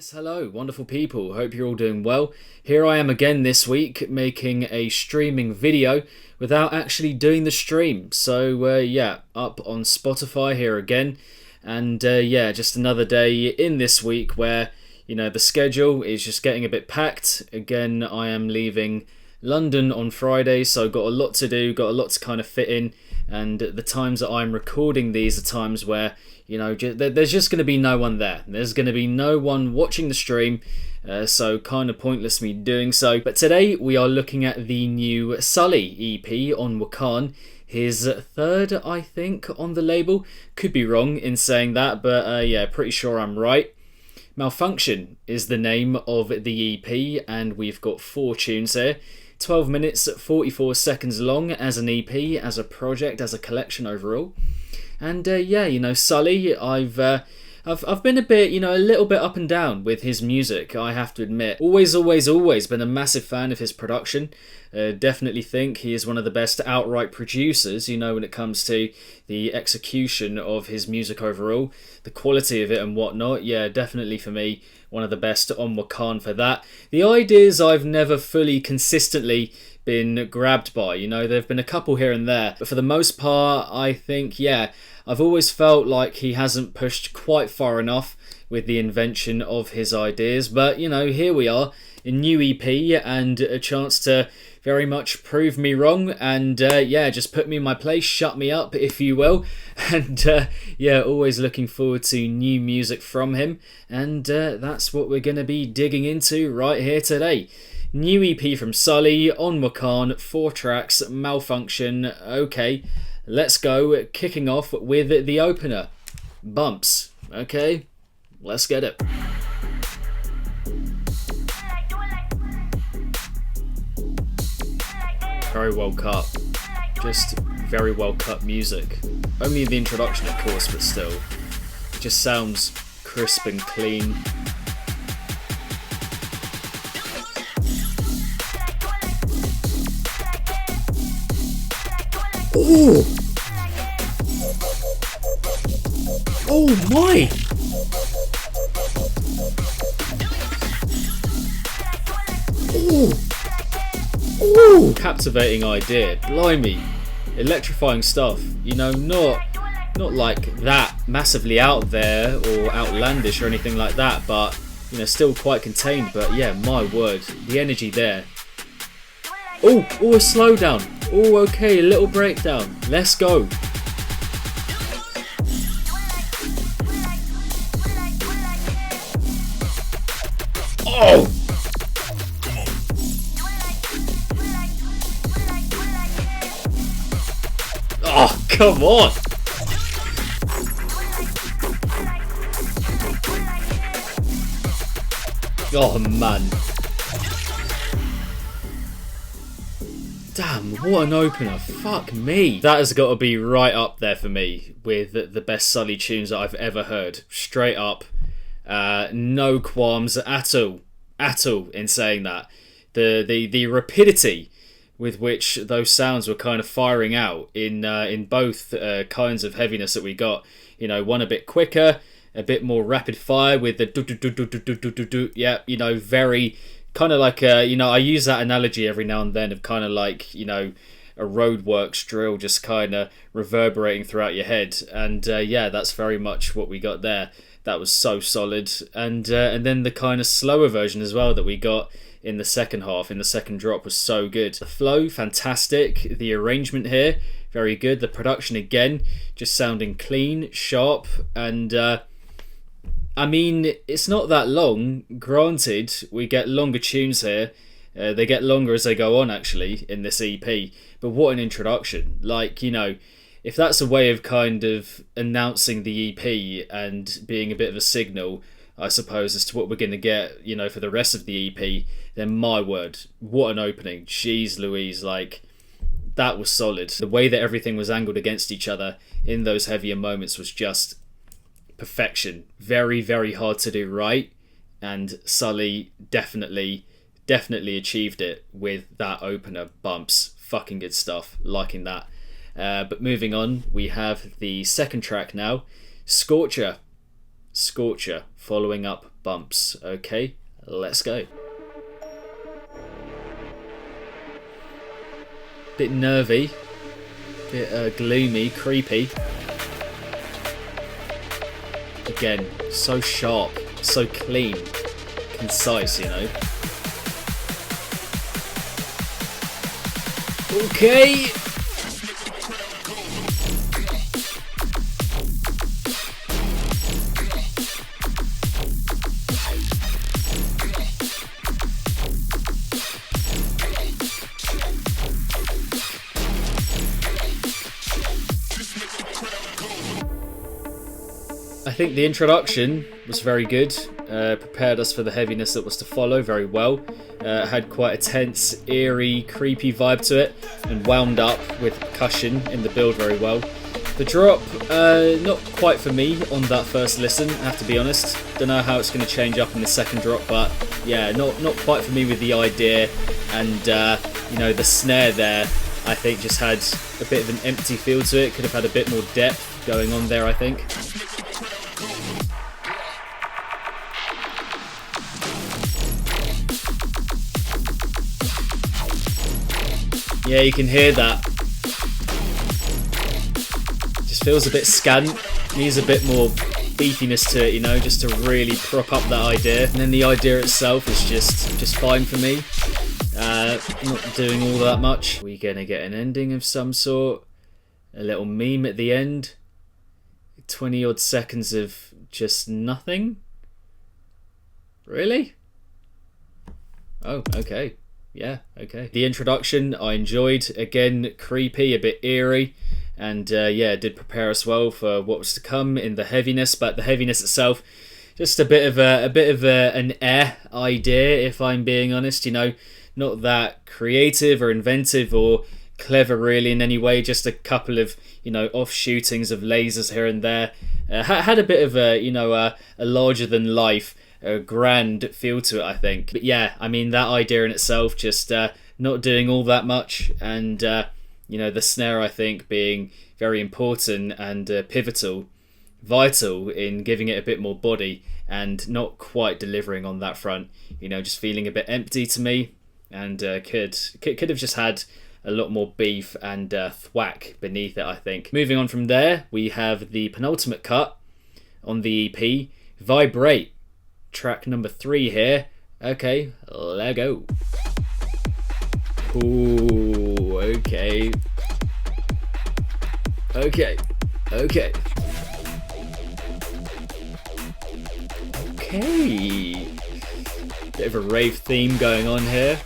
Yes, hello, wonderful people. Hope you're all doing well. Here I am again this week making a streaming video without actually doing the stream. So yeah, up on Spotify here again. And yeah, just another day in this week where, you know, the schedule is just getting a bit packed. Again, I am leaving London on Friday, so got a lot to do, got a lot to kind of fit in. And the times that I'm recording these are times where, you know, there's just going to be no one there. There's going to be no one watching the stream, so kind of pointless me doing so. But today we are looking at the new Sully EP on Wakaan. His third, I think, on the label. Could be wrong in saying that, but yeah, pretty sure I'm right. Malfunction is the name of the EP, and we've got 4 tunes here. 12 minutes, 44 seconds long as an EP, as a project, as a collection overall. And yeah, you know, Sully, I've been a bit, you know, a little bit up and down with his music, I have to admit. Always been a massive fan of his production. Definitely think he is one of the best outright producers, you know, when it comes to the execution of his music overall, the quality of it and whatnot. Yeah, definitely for me, one of the best on Wakaan for that. The ideas I've never fully consistently been grabbed by, you know, there've been a couple here and there, but for the most part, I think, yeah, I've always felt like he hasn't pushed quite far enough with the invention of his ideas. But, you know, here we are, a new EP and a chance to very much prove me wrong and yeah, just put me in my place, shut me up, if you will. And yeah, always looking forward to new music from him, and that's what we're going to be digging into right here today. New EP from Sully on Wakaan, 4 tracks, Malfunction. Okay, let's go, kicking off with the opener, Bumps. Okay, let's get it. Very well cut, just very well cut music. Only the introduction, of course, but still, it just sounds crisp and clean. Oh! Oh my! Oh! Oh! Captivating idea, blimey. Electrifying stuff, you know, not like that massively out there or outlandish or anything like that, but, you know, still quite contained. But yeah, my word, the energy there. Oh, a slowdown. Oh, okay, a little breakdown. Let's go. Oh! Oh, come on! Oh, man. Damn, what an opener. Fuck me. That has got to be right up there for me with the best Sully tunes that I've ever heard. Straight up. No qualms at all in saying that. The rapidity with which those sounds were kind of firing out in both kinds of heaviness that we got. You know, one a bit quicker, a bit more rapid fire with the do-do-do-do-do-do-do-do. Yeah, you know, very kind of like you know, I use that analogy every now and then of kind of like, you know, a roadworks drill just kind of reverberating throughout your head. And yeah, that's very much what we got there. That was so solid. And then the kind of slower version as well that we got in the second half, in the second drop, was so good. The flow, fantastic. The arrangement here, very good. The production, again, just sounding clean, sharp, and I mean, it's not that long. Granted, we get longer tunes here. They get longer as they go on, actually, in this EP. But what an introduction. Like, you know, if that's a way of kind of announcing the EP and being a bit of a signal, I suppose, as to what we're going to get, you know, for the rest of the EP, then my word, what an opening. Jeez Louise, like, that was solid. The way that everything was angled against each other in those heavier moments was just perfection. Very, very hard to do right, and Sully definitely achieved it with that opener. Bumps, fucking good stuff, liking that. But moving on, we have the second track now, Scorcher, following up bumps. Okay, let's go. Bit nervy, bit gloomy, creepy. Again, so sharp, so clean, concise, you know. Okay. I think the introduction was very good, prepared us for the heaviness that was to follow very well. Had quite a tense, eerie, creepy vibe to it, and wound up with percussion in the build very well. The drop, not quite for me on that first listen, I have to be honest. Don't know how it's going to change up in the second drop, but yeah, not quite for me with the idea, and you know, the snare there, I think just had a bit of an empty feel to it. Could have had a bit more depth going on there, I think. Yeah, you can hear that. Just feels a bit scant. Needs a bit more beefiness to it, you know, just to really prop up that idea. And then the idea itself is just fine for me. Not doing all that much. We're gonna get an ending of some sort. A little meme at the end. 20 odd seconds of just nothing. Really? Oh, okay. Yeah, okay. The introduction I enjoyed. Again, creepy, a bit eerie, and yeah, it did prepare us well for what was to come in the heaviness. But the heaviness itself, just a bit of an idea, if I'm being honest. You know, not that creative or inventive or clever really in any way. Just a couple of, you know, offshootings of lasers here and there. Had a bit of a, you know, a larger than life, a grand feel to it, I think. But yeah, I mean, that idea in itself, just not doing all that much, and you know, the snare, I think, being very important and pivotal, vital in giving it a bit more body, and not quite delivering on that front. You know, just feeling a bit empty to me, and could have just had a lot more beef and thwack beneath it, I think. Moving on from there, we have the penultimate cut on the EP, Vibrate. Track number 3 here. Okay, let go. Ooh, okay. Okay. Okay. Okay. Bit of a rave theme going on here.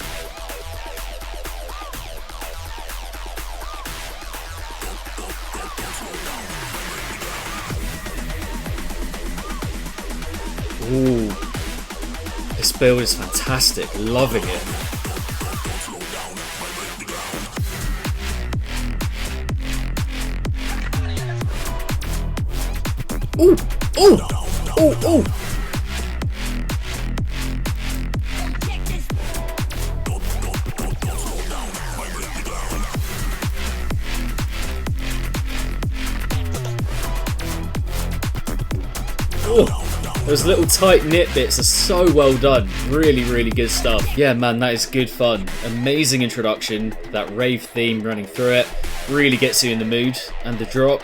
Ooh, this build is fantastic, loving it. Ooh, ooh, ooh, ooh. Oh. Those little tight knit bits are so well done. Really, really good stuff. Yeah, man, that is good fun. Amazing introduction. That rave theme running through it really gets you in the mood. And the drop,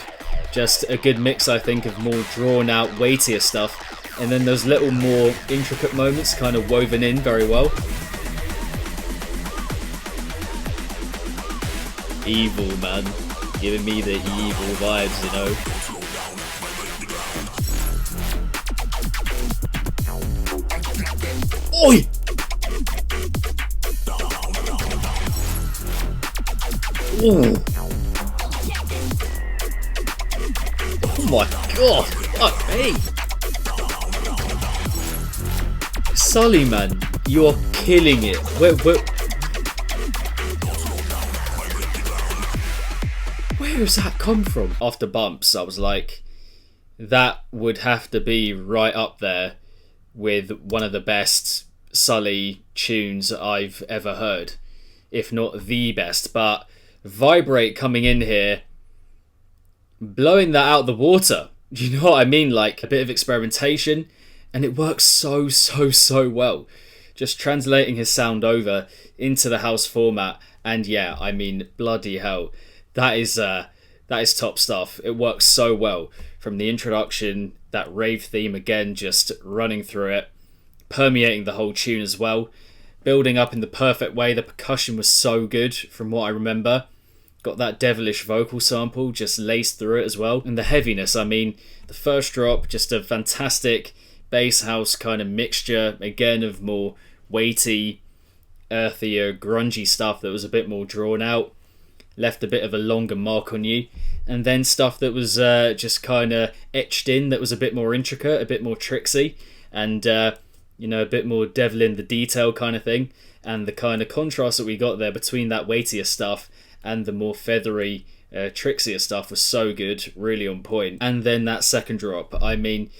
just a good mix, I think, of more drawn out, weightier stuff. And then those little more intricate moments kind of woven in very well. Evil, man. Giving me the evil vibes, you know. Oi! Ooh. Oh my god! Fuck me! Sully, man, you're killing it. Where has that come from? After bumps, I was like, that would have to be right up there with one of the best Sully tunes I've ever heard, if not the best. But Vibrate coming in here, blowing that out the water. Do you know what I mean? Like a bit of experimentation, and it works so well. Just translating his sound over into the house format, and yeah, I mean, bloody hell, that is top stuff. It works so well from the introduction, that rave theme again, just running through it, permeating the whole tune as well, building up in the perfect way. The percussion was so good from what I remember. Got that devilish vocal sample just laced through it as well. And the heaviness, I mean, the first drop, just a fantastic bass house kind of mixture, again, of more weighty, earthier, grungy stuff that was a bit more drawn out, left a bit of a longer mark on you. And then stuff that was just kind of etched in, that was a bit more intricate, a bit more tricksy, and you know, a bit more devil in the detail kind of thing. And the kind of contrast that we got there between that weightier stuff and the more feathery, trixier stuff was so good, really on point. And then that second drop, I mean,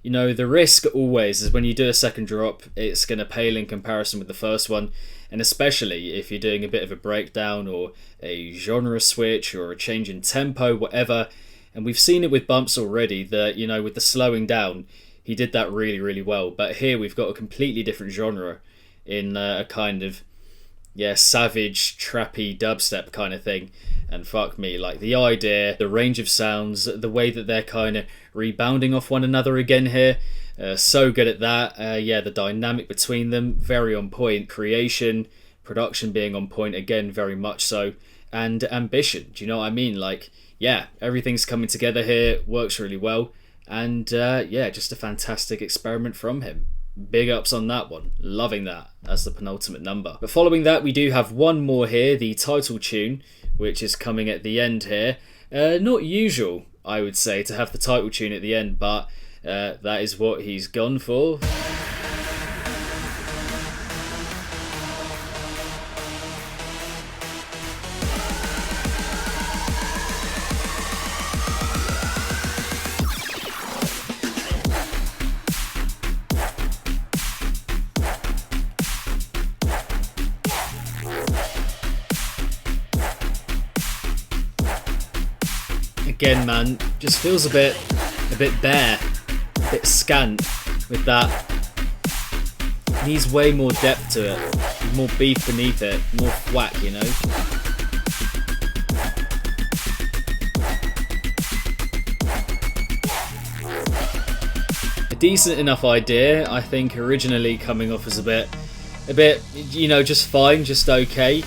you know, the risk always is when you do a second drop, it's going to pale in comparison with the first one. And especially if you're doing a bit of a breakdown or a genre switch or a change in tempo, whatever. And we've seen it with Bumps already, that, you know, with the slowing down, he did that really well. But here we've got a completely different genre in a kind of, yeah, savage, trappy dubstep kind of thing. And fuck me, like the idea, the range of sounds, the way that they're kind of rebounding off one another again here. So good at that. Yeah, the dynamic between them, very on point. Creation, production being on point again, very much so. And ambition, do you know what I mean? Like, yeah, everything's coming together here, works really well. And yeah, just a fantastic experiment from him. Big ups on that one. Loving that as the penultimate number. But following that, we do have one more here, the title tune, which is coming at the end here. Not usual, I would say, to have the title tune at the end, but that is what he's gone for. Again, man, just feels a bit bare, a bit scant with that. Needs way more depth to it, more beef beneath it, more thwack, you know. A decent enough idea, I think, originally coming off as a bit, you know, just fine, just okay.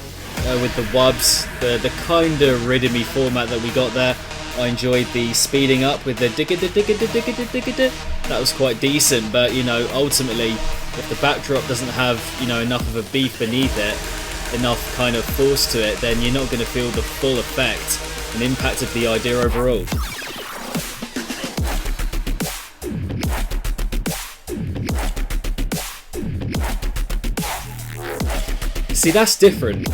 With the wubs, the kind of rhythmy format that we got there. I enjoyed the speeding up with the digga digga digga digga digga. That was quite decent, but you know, ultimately, if the backdrop doesn't have, you know, enough of a beef beneath it, enough kind of force to it, then you're not going to feel the full effect and impact of the idea overall. See, that's different,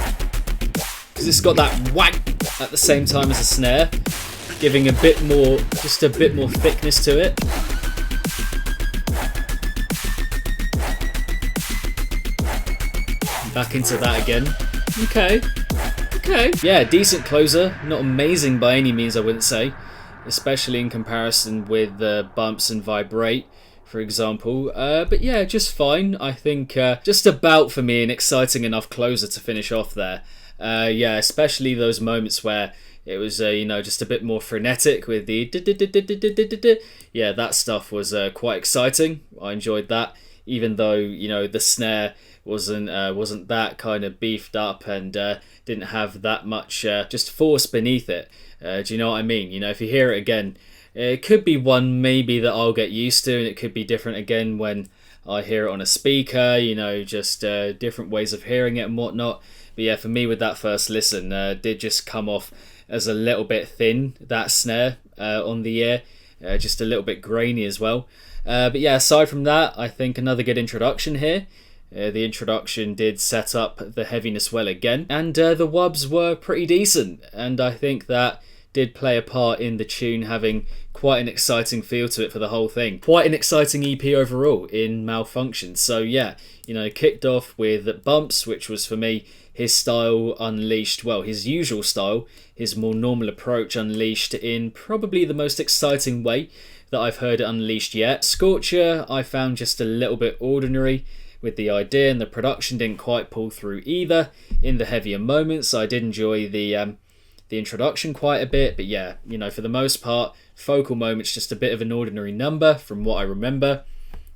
because it's got that whack at the same time as a snare, giving a bit more, just a bit more thickness to it. Back into that again. Okay. Yeah, decent closer. Not amazing by any means, I wouldn't say. Especially in comparison with Bumps and Vibrate, for example. But yeah, just fine. I think just about, for me, an exciting enough closer to finish off there. Yeah, especially those moments where it was, you know, just a bit more frenetic with the yeah, that stuff was quite exciting. I enjoyed that, even though, you know, the snare wasn't that kind of beefed up and didn't have that much just force beneath it. Do you know what I mean? You know, if you hear it again, it could be one maybe that I'll get used to, and it could be different again when I hear it on a speaker, you know, just different ways of hearing it and whatnot. But yeah, for me with that first listen, did just come off as a little bit thin, that snare on the ear, just a little bit grainy as well. But yeah, aside from that, I think another good introduction here. The introduction did set up the heaviness well again, and the wubs were pretty decent, and I think that did play a part in the tune having quite an exciting feel to it for the whole thing. Quite an exciting EP overall in Malfunction. So yeah, you know, kicked off with Bumps, which was for me his style unleashed, well, his usual style, his more normal approach unleashed in probably the most exciting way that I've heard unleashed yet. Scorcher I found just a little bit ordinary with the idea, and the production didn't quite pull through either. In the heavier moments, I did enjoy the introduction quite a bit, but yeah, you know, for the most part, focal moments just a bit of an ordinary number from what I remember.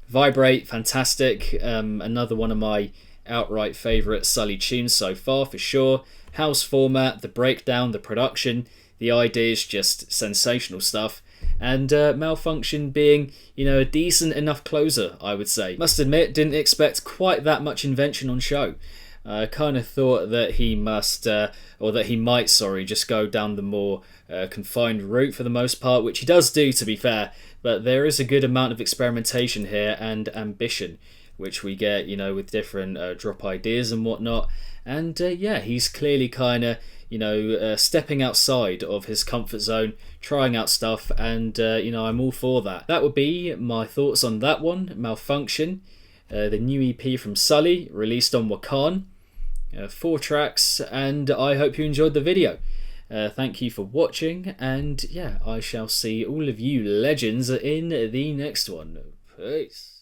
Vibrate, fantastic. Another one of my outright favourite Sully tunes so far for sure. House format, the breakdown, the production, the ideas, just sensational stuff. And Malfunction being, you know, a decent enough closer, I would say. Must admit, didn't expect quite that much invention on show. I kind of thought that he might, just go down the more confined route for the most part, which he does do, to be fair. But there is a good amount of experimentation here and ambition, which we get, you know, with different drop ideas and whatnot. And yeah, he's clearly kind of, you know, stepping outside of his comfort zone, trying out stuff, and you know, I'm all for that. That would be my thoughts on that one, Malfunction, the new EP from Sully, released on Wakaan. 4 tracks, and I hope you enjoyed the video. Thank you for watching, and yeah, I shall see all of you legends in the next one. Peace.